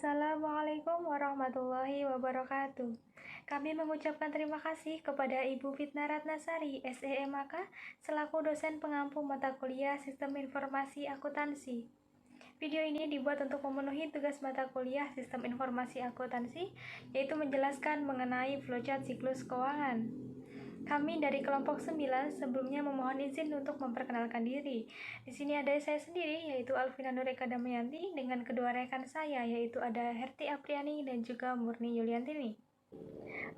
Assalamualaikum warahmatullahi wabarakatuh. Kami mengucapkan terima kasih kepada Ibu Fitna Ratnasari, SEMAK, selaku dosen pengampu mata kuliah Sistem Informasi Akuntansi. Video ini dibuat untuk memenuhi tugas mata kuliah Sistem Informasi Akuntansi, yaitu menjelaskan mengenai flowchart siklus keuangan. Kami dari kelompok 9 sebelumnya memohon izin untuk memperkenalkan diri. Di sini ada saya sendiri, yaitu Alvina Nureka Damayanti, dengan kedua rekan saya, yaitu ada Herti Apriani dan juga Murni Yuliantini.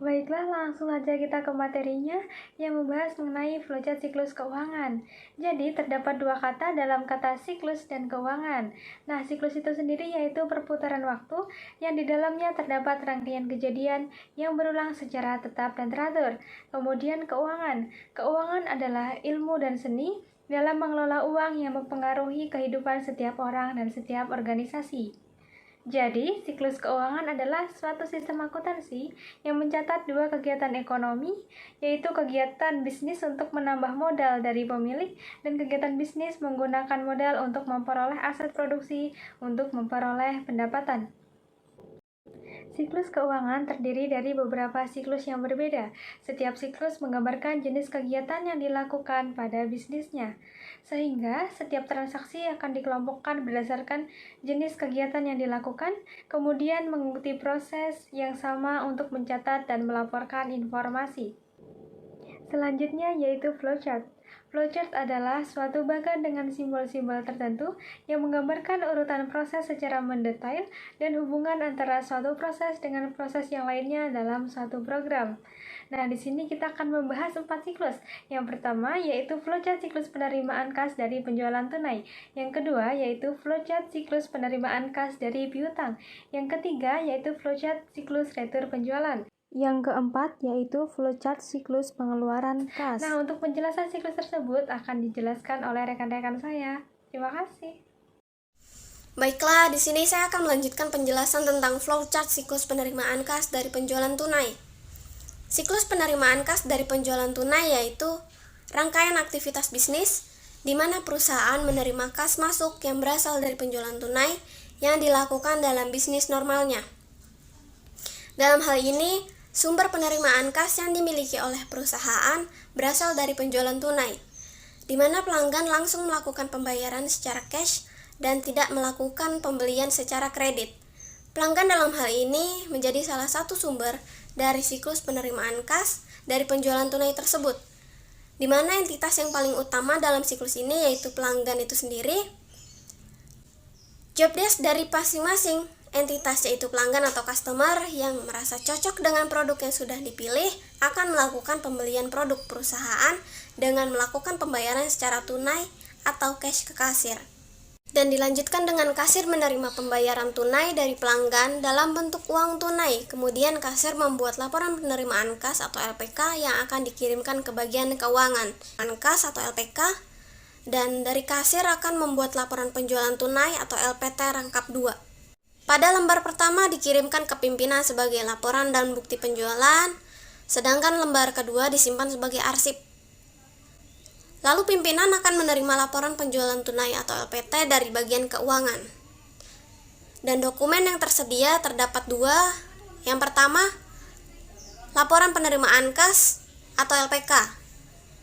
Baiklah, langsung aja kita ke materinya yang membahas mengenai flowchart siklus keuangan. Jadi, terdapat dua kata dalam kata siklus dan keuangan. Nah, siklus itu sendiri yaitu perputaran waktu yang di dalamnya terdapat rangkaian kejadian yang berulang secara tetap dan teratur. Kemudian keuangan. Keuangan adalah ilmu dan seni dalam mengelola uang yang mempengaruhi kehidupan setiap orang dan setiap organisasi. Jadi, siklus keuangan adalah suatu sistem akuntansi yang mencatat dua kegiatan ekonomi, yaitu kegiatan bisnis untuk menambah modal dari pemilik dan kegiatan bisnis menggunakan modal untuk memperoleh aset produksi untuk memperoleh pendapatan. Siklus keuangan terdiri dari beberapa siklus yang berbeda. Setiap siklus menggambarkan jenis kegiatan yang dilakukan pada bisnisnya, sehingga setiap transaksi akan dikelompokkan berdasarkan jenis kegiatan yang dilakukan, kemudian mengikuti proses yang sama untuk mencatat dan melaporkan informasi. Selanjutnya yaitu flowchart. Flowchart adalah suatu bagan dengan simbol-simbol tertentu yang menggambarkan urutan proses secara mendetail dan hubungan antara suatu proses dengan proses yang lainnya dalam suatu program. Nah, di sini kita akan membahas 4 siklus. Yang pertama yaitu flowchart siklus penerimaan kas dari penjualan tunai. Yang kedua yaitu flowchart siklus penerimaan kas dari piutang. Yang ketiga yaitu flowchart siklus retur penjualan. Yang keempat yaitu flowchart siklus pengeluaran kas. Nah, untuk penjelasan siklus tersebut akan dijelaskan oleh rekan-rekan saya. Terima kasih. Baiklah, di sini saya akan melanjutkan penjelasan tentang flowchart siklus penerimaan kas dari penjualan tunai. Siklus penerimaan kas dari penjualan tunai yaitu rangkaian aktivitas bisnis di mana perusahaan menerima kas masuk yang berasal dari penjualan tunai yang dilakukan dalam bisnis normalnya. Dalam hal ini, sumber penerimaan kas yang dimiliki oleh perusahaan berasal dari penjualan tunai, di mana pelanggan langsung melakukan pembayaran secara cash dan tidak melakukan pembelian secara kredit. Pelanggan dalam hal ini menjadi salah satu sumber dari siklus penerimaan kas dari penjualan tunai tersebut, di mana entitas yang paling utama dalam siklus ini yaitu pelanggan itu sendiri. Job desk dari masing-masing entitas yaitu pelanggan atau customer yang merasa cocok dengan produk yang sudah dipilih akan melakukan pembelian produk perusahaan dengan melakukan pembayaran secara tunai atau cash ke kasir. Dan dilanjutkan dengan kasir menerima pembayaran tunai dari pelanggan dalam bentuk uang tunai. Kemudian kasir membuat laporan penerimaan kas atau LPK yang akan dikirimkan ke bagian keuangan kas atau LPK, dan dari kasir akan membuat laporan penjualan tunai atau LPT rangkap 2. Pada lembar pertama dikirimkan ke pimpinan sebagai laporan dan bukti penjualan, sedangkan lembar kedua disimpan sebagai arsip. Lalu pimpinan akan menerima laporan penjualan tunai atau LPT dari bagian keuangan. Dan dokumen yang tersedia terdapat 2. Yang pertama, laporan penerimaan kas atau LPK.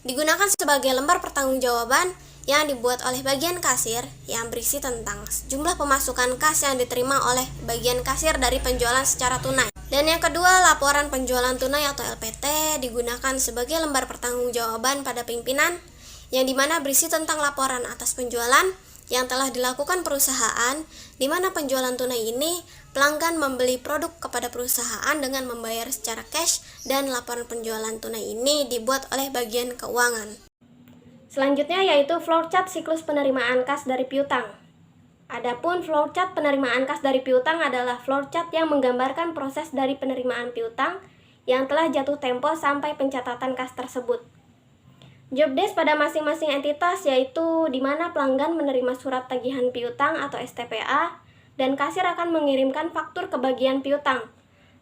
Digunakan sebagai lembar pertanggungjawaban yang dibuat oleh bagian kasir yang berisi tentang jumlah pemasukan kas yang diterima oleh bagian kasir dari penjualan secara tunai. Dan yang kedua, laporan penjualan tunai atau LPT digunakan sebagai lembar pertanggungjawaban pada pimpinan yang dimana berisi tentang laporan atas penjualan yang telah dilakukan perusahaan, di mana penjualan tunai ini pelanggan membeli produk kepada perusahaan dengan membayar secara cash, dan laporan penjualan tunai ini dibuat oleh bagian keuangan. Selanjutnya yaitu flowchart siklus penerimaan kas dari piutang. Adapun flowchart penerimaan kas dari piutang adalah flowchart yang menggambarkan proses dari penerimaan piutang yang telah jatuh tempo sampai pencatatan kas tersebut. Job desk pada masing-masing entitas yaitu di mana pelanggan menerima surat tagihan piutang atau STPA dan kasir akan mengirimkan faktur ke bagian piutang.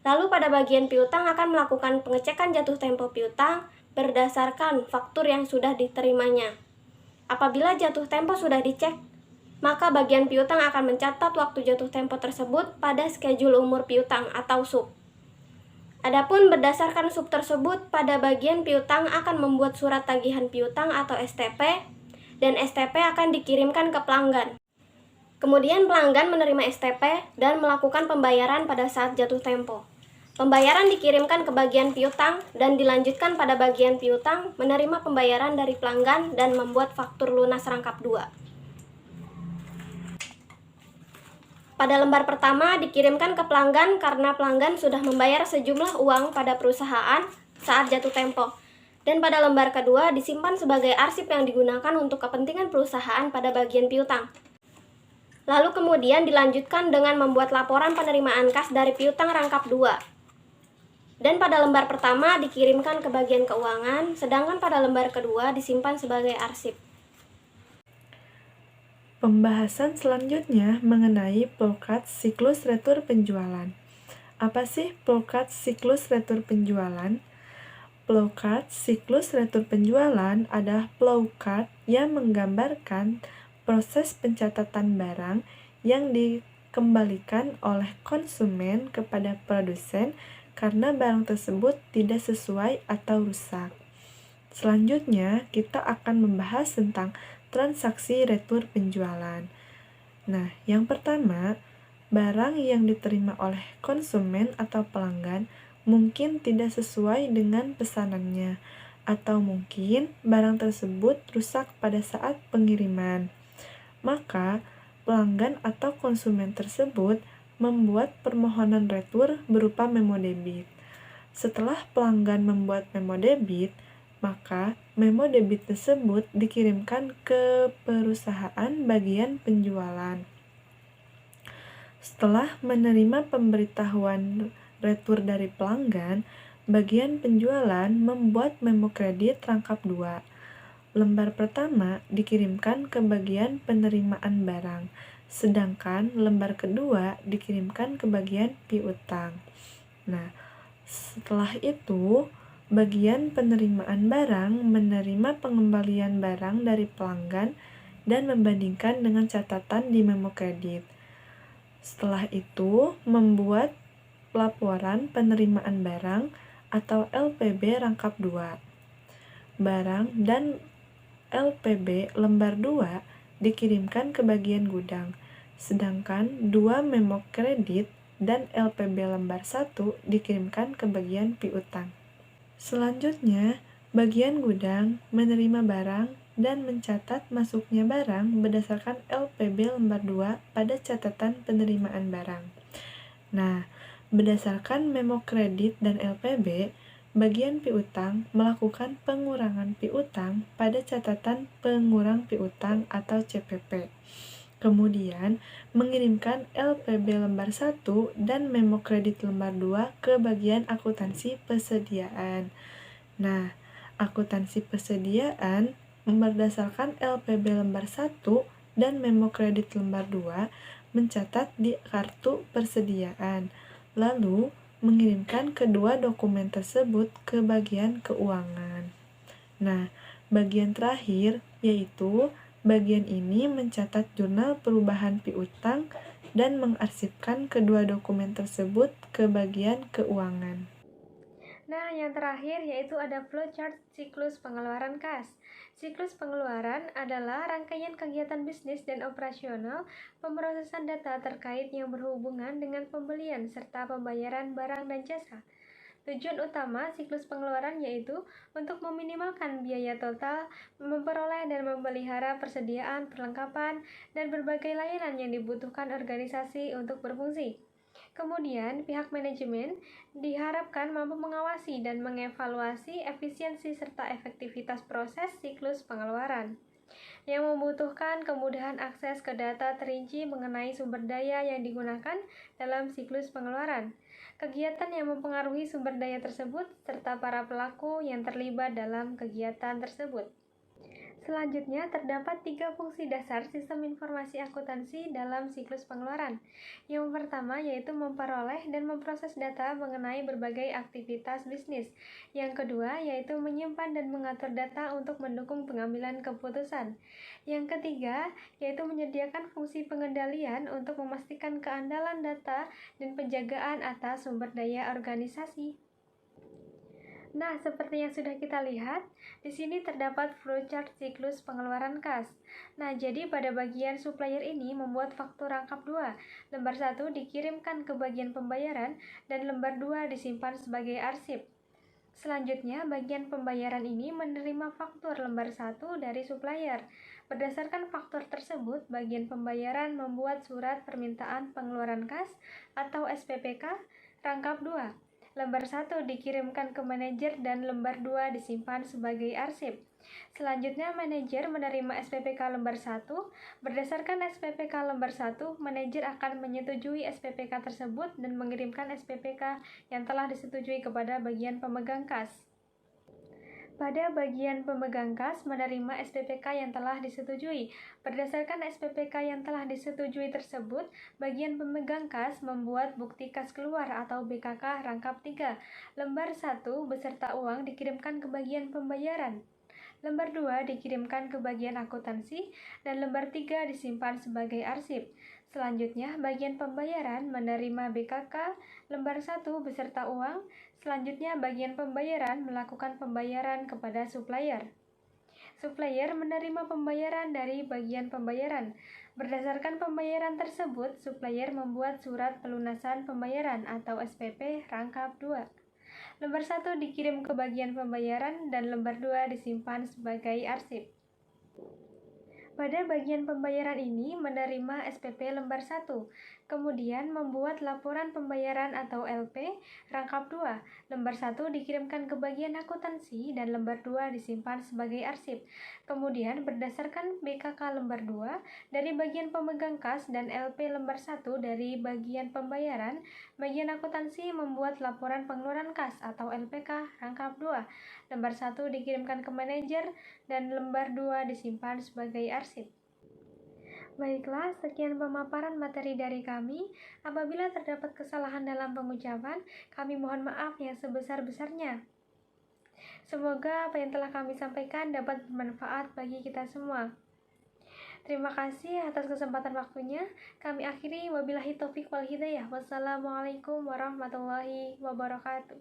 Lalu pada bagian piutang akan melakukan pengecekan jatuh tempo piutang berdasarkan faktur yang sudah diterimanya. Apabila jatuh tempo sudah dicek maka bagian piutang akan mencatat waktu jatuh tempo tersebut pada schedule umur piutang atau SUP. Adapun berdasarkan SUP tersebut, pada bagian piutang akan membuat surat tagihan piutang atau STP, dan STP akan dikirimkan ke pelanggan. Kemudian pelanggan menerima STP dan melakukan pembayaran pada saat jatuh tempo. Pembayaran dikirimkan ke bagian piutang dan dilanjutkan pada bagian piutang menerima pembayaran dari pelanggan dan membuat faktur lunas rangkap 2. Pada lembar pertama dikirimkan ke pelanggan karena pelanggan sudah membayar sejumlah uang pada perusahaan saat jatuh tempo. Dan pada lembar kedua disimpan sebagai arsip yang digunakan untuk kepentingan perusahaan pada bagian piutang. Lalu kemudian dilanjutkan dengan membuat laporan penerimaan kas dari piutang rangkap 2. Dan pada lembar pertama dikirimkan ke bagian keuangan, sedangkan pada lembar kedua disimpan sebagai arsip. Pembahasan selanjutnya mengenai Plowcart siklus retur penjualan. Apa sih Plowcart siklus retur penjualan? Plowcart siklus retur penjualan adalah plowcart yang menggambarkan proses pencatatan barang yang dikembalikan oleh konsumen kepada produsen karena barang tersebut tidak sesuai atau rusak. Selanjutnya, kita akan membahas tentang transaksi retur penjualan. Nah, yang pertama, barang yang diterima oleh konsumen atau pelanggan mungkin tidak sesuai dengan pesanannya, atau mungkin barang tersebut rusak pada saat pengiriman. Maka, pelanggan atau konsumen tersebut membuat permohonan retur berupa memo debit. Setelah pelanggan membuat memo debit, maka memo debit tersebut dikirimkan ke perusahaan bagian penjualan. Setelah menerima pemberitahuan retur dari pelanggan, bagian penjualan membuat memo kredit rangkap 2. Lembar pertama dikirimkan ke bagian penerimaan barang, sedangkan lembar kedua dikirimkan ke bagian piutang. Nah, setelah itu, bagian penerimaan barang menerima pengembalian barang dari pelanggan dan membandingkan dengan catatan di memo kredit. Setelah itu, membuat laporan penerimaan barang atau LPB rangkap 2. Barang dan LPB lembar 2 dikirimkan ke bagian gudang, sedangkan 2 memo kredit dan LPB lembar 1 dikirimkan ke bagian piutang. Selanjutnya, bagian gudang menerima barang dan mencatat masuknya barang berdasarkan LPB lembar 2 pada catatan penerimaan barang. Nah, berdasarkan memo kredit dan LPB, bagian piutang melakukan pengurangan piutang pada catatan pengurang piutang atau CPP. Kemudian, mengirimkan LPB lembar 1 dan memo kredit lembar 2 ke bagian akuntansi persediaan. Nah, akuntansi persediaan berdasarkan LPB lembar 1 dan memo kredit lembar 2 mencatat di kartu persediaan, lalu mengirimkan kedua dokumen tersebut ke bagian keuangan. Nah, bagian terakhir yaitu bagian ini mencatat jurnal perubahan piutang dan mengarsipkan kedua dokumen tersebut ke bagian keuangan. Nah, yang terakhir yaitu ada flowchart siklus pengeluaran kas. Siklus pengeluaran adalah rangkaian kegiatan bisnis dan operasional pemrosesan data terkait yang berhubungan dengan pembelian serta pembayaran barang dan jasa. Tujuan utama siklus pengeluaran yaitu untuk meminimalkan biaya total, memperoleh dan memelihara persediaan, perlengkapan, dan berbagai layanan yang dibutuhkan organisasi untuk berfungsi. Kemudian, pihak manajemen diharapkan mampu mengawasi dan mengevaluasi efisiensi serta efektivitas proses siklus pengeluaran yang membutuhkan kemudahan akses ke data terinci mengenai sumber daya yang digunakan dalam siklus pengeluaran, kegiatan yang mempengaruhi sumber daya tersebut, serta para pelaku yang terlibat dalam kegiatan tersebut. Selanjutnya, terdapat 3 fungsi dasar sistem informasi akuntansi dalam siklus pengeluaran. Yang pertama yaitu memperoleh dan memproses data mengenai berbagai aktivitas bisnis. Yang kedua yaitu menyimpan dan mengatur data untuk mendukung pengambilan keputusan. Yang ketiga yaitu menyediakan fungsi pengendalian untuk memastikan keandalan data dan penjagaan atas sumber daya organisasi. Nah, seperti yang sudah kita lihat, di sini terdapat flowchart siklus pengeluaran kas. Nah, jadi pada bagian supplier ini membuat faktur rangkap 2. Lembar 1 dikirimkan ke bagian pembayaran dan lembar 2 disimpan sebagai arsip. Selanjutnya, bagian pembayaran ini menerima faktur lembar 1 dari supplier. Berdasarkan faktur tersebut, bagian pembayaran membuat surat permintaan pengeluaran kas atau SPPK rangkap 2. Lembar 1 dikirimkan ke manajer dan lembar 2 disimpan sebagai arsip. Selanjutnya, manajer menerima SPPK lembar 1. Berdasarkan SPPK lembar 1, manajer akan menyetujui SPPK tersebut dan mengirimkan SPPK yang telah disetujui kepada bagian pemegang kas. Pada bagian pemegang kas menerima SPPK yang telah disetujui. Berdasarkan SPPK yang telah disetujui tersebut, bagian pemegang kas membuat bukti kas keluar atau BKK rangkap 3. Lembar 1 beserta uang dikirimkan ke bagian pembayaran. Lembar 2 dikirimkan ke bagian akuntansi dan lembar 3 disimpan sebagai arsip. Selanjutnya, bagian pembayaran menerima BKK lembar 1 beserta uang. Selanjutnya, bagian pembayaran melakukan pembayaran kepada supplier. Supplier menerima pembayaran dari bagian pembayaran. Berdasarkan pembayaran tersebut, supplier membuat surat pelunasan pembayaran atau SPP rangkap 2. Lembar 1 dikirim ke bagian pembayaran dan lembar 2 disimpan sebagai arsip. Pada bagian pembayaran ini menerima SPP lembar 1, kemudian membuat laporan pembayaran atau LP rangkap 2. Lembar 1 dikirimkan ke bagian akuntansi dan lembar 2 disimpan sebagai arsip. Kemudian berdasarkan BKK lembar 2 dari bagian pemegang kas dan LP lembar 1 dari bagian pembayaran, bagian akuntansi membuat laporan pengeluaran kas atau LPK rangkap 2. Lembar 1 dikirimkan ke manajer dan lembar 2 disimpan sebagai arsip. Baiklah, sekian pemaparan materi dari kami. Apabila terdapat kesalahan dalam pengucapan, kami mohon maaf yang sebesar-besarnya. Semoga apa yang telah kami sampaikan dapat bermanfaat bagi kita semua. Terima kasih atas kesempatan waktunya. Kami akhiri, wabillahi taufiq wal hidayah. Wassalamualaikum warahmatullahi wabarakatuh.